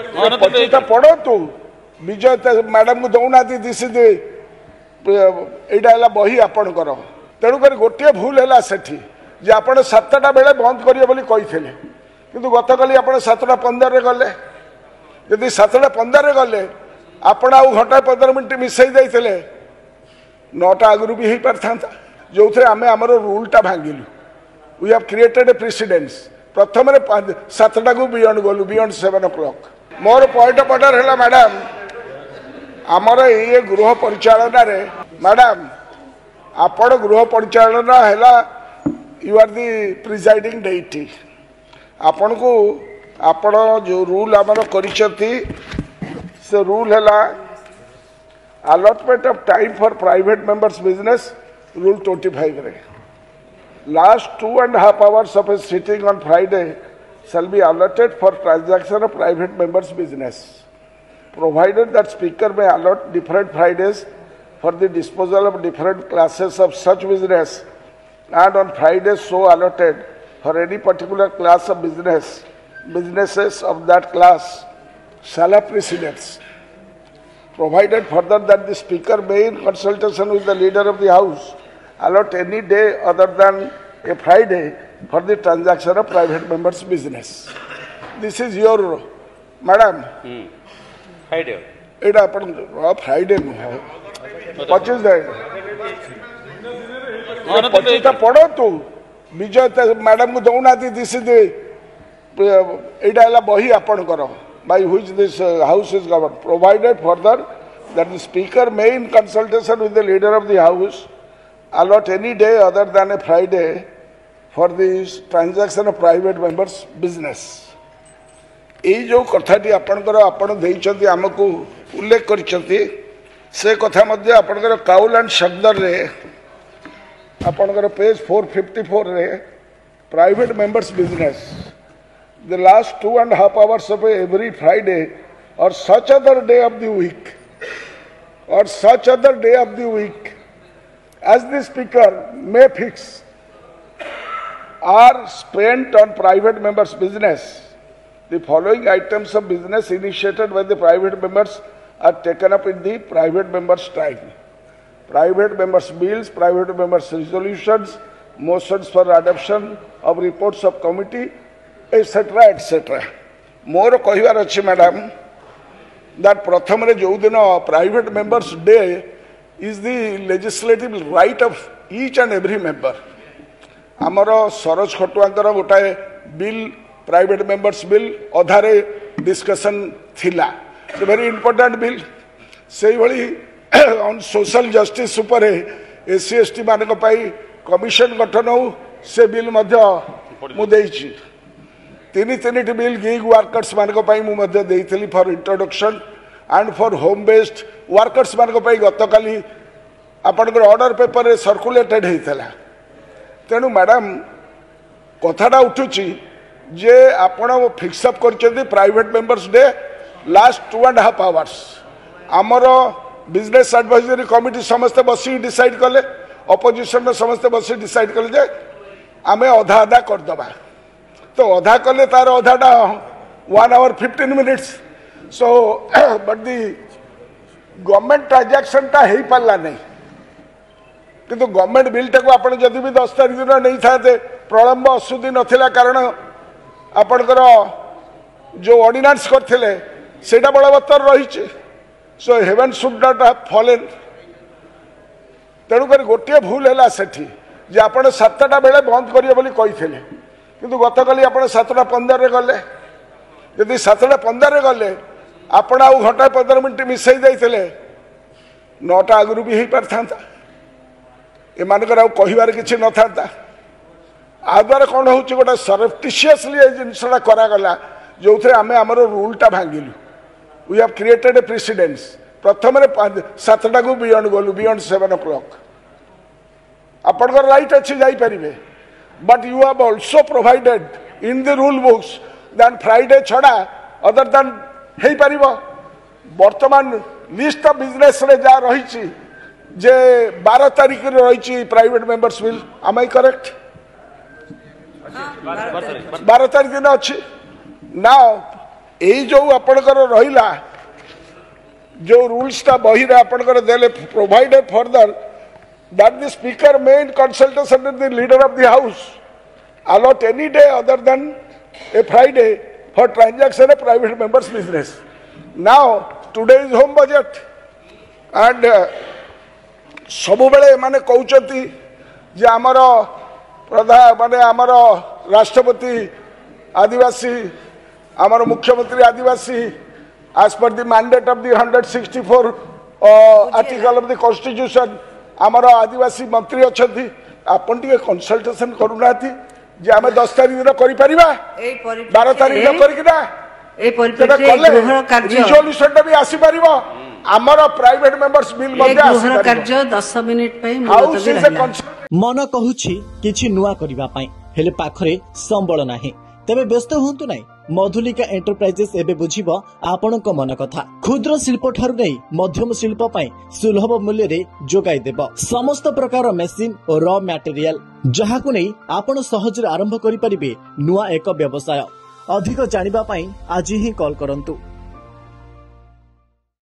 पचिटा पढ़तु विजय madam को दौना दिशी यहाँ बही आपणकर तेणुक गोटे भूल है सेठी जे आप 7टा बेले बंद करेंगे बोली कि गत काली आप 7टा 15 गले जदि 7टा 15 गले आपण आउ घंटा 15 मिनट मिसई देते 9टा आगु भी हो पार था जो थे आम आम रूलटा भांगिलु we have created a precedence प्रथम 7टा को बियॉन्ड गलु बियॉन्ड 7 o'clock मोर पॉइंट पटर है मैडम आमर ये गृह परिचालना रे मैडम आपण गृह परिचालना है यू आर दी प्रिजाइडिंग डेटी आपण को आपण जो रूल आमर करिसथि से रूल है allotment of time for private members business rule 25 रे last 2.5 hours of a sitting on Friday shall be allotted for transaction of private members business provided that speaker may allot different Fridays for the disposal of different classes of such business and on Fridays so allotted for any particular class of businesses of that class shall have precedence provided further that the speaker may in consultation with the leader of the house allot any day other than a Friday for the transaction of private members business. This is your madam. Friday. It happened Friday. 25 day. पचिटा पढ़तु Vijay madam को दौना दिशी यहाँ बही आपणकर by which this house is governed provided further that the speaker may in consultation with the leader of the house allot any day other than a Friday for the transaction of private members business. ये जो कथाटी आपणकर आपण देइछंती हमकु उल्लेख करिसंती से कथा मध्ये आपणकर cowl and शब्दर रे आपणकर पेज 454 रे private members business the last 2.5 hours of every Friday or such other day of the week as the speaker may fix are spent on private members business. The following items of business initiated by the private members are taken up in the private members time: private members bills, private members resolutions, motions for adoption of reports of committee, etc. etc. मोर कहबार अच्छे madam that प्रथम रे जो दिन private members day is the legislative right of each and every member आमर सरोज खटुआंकर गोटाए बिल प्राइवेट मेंबर्स बिल अधारे डिस्कशन थिला से वेरी इंपोर्टेंट बिल से भली ऑन सोशल जस्टिस ऊपर एससी एसटी मान कमिशन गठन हो से बिल मु देइछि तीन बिल गिग वर्कर्स मान for introduction and for home based workers मान गत काली आपनकर ऑर्डर पेपर रे सर्कुलेटेड होता तेणु मैडम कथाटा उठुची जे आपण फिक्सअप कर private members day last 2.5 hours आमर बिजनेस एडवाइजरी कमिटी समस्ते बसी डिसाइड कले अपोजिशन समस्ते बसी डिसाइड कले जे आमे अधा अधा करदबा तो अधा कले तार अधाटा 1 hour 15 minutes so but the government transaction टा हो पारा नहीं किंतु गवर्नमेंट बिलटा को आप जदि भी 10 तारीख दिन नहीं था प्रलंब असुदी नथिला कारण आपणकर जो ऑर्डिनेंस करथिले सेटा बलवत्तर रही so heaven should not have fallen तेणुक गोटे भूल है सेठी जे आप 7टा बेले बंद करेंगे बोली किंतु गत काली आप 7टा 15 गले जदि 7टा 15 गले आपण आउ घंटा 15 मिनट मिसई देते 9टा आगु भी हो पार था एमानकर आउ कहिबार किछि न था आ द्वारा कौन हो गोटे सरप्टिशियसली ये जिनसा करागला जो थे आम आम रूलटा भांगिलु we have created a precedence प्रथम 7टा को बियॉन्ड गलु बियॉन्ड 7 o'clock आपनकर राइट अच्छी जापर but you have also provided in the rule books than Friday छड़ा अदर दैन हो पार बर्तमान लिस्ट ऑफ बिजनेस रे जा रही जे 12 तारीख रही private members bill am I correct 12 तारीख दिन अच्छी नाउ यही जो आपणकर रहिला जो रूल्स टा बही रे आपणकर देले provided further that the speaker may in consultation with the leader of the house allot any day other than a Friday for transaction of private members' business. Now, today is home budget and सबुबले माने कहउचंती जे आमर प्रधान माने आमर राष्ट्रपति आदिवासी आमर मुख्यमंत्री आदिवासी as per the mandate of the 164 article of the constitution आमर आदिवासी मंत्री अछंती आपण टिके कंसल्टेशन करूनाथी जे आमे 10 तारिख दिन करि परिबा 12 तारिख दिन करिकिना ए परिप्रेक्षी गृह कार्य रिजोल्यूशन भी आसी परिबो आमर प्राइवेट मेंबर्स बिल मध्ये आसी गृह कार्य 10 मिनिट पे मुलतवी रहला मन कहूछि किछि नुआ करिबा पई हेले पाखरे संबळ नाही तेबे व्यस्त होंतु नाही मधुलिका एंटरप्राइजेस एबे बुझिबो आपणक मन कथा क्षुद्र शिल्प ठारु नै मध्यम शिल्प पई सुलभ मूल्य रे जोगाई देबो समस्त प्रकार मेसिन और रॉ मटेरियल जहाकु नै आपण सहज रे आरंभ करि परिबे नुआ एक व्यवसाय अधिक जानिबा पई आज ही कॉल करंतु।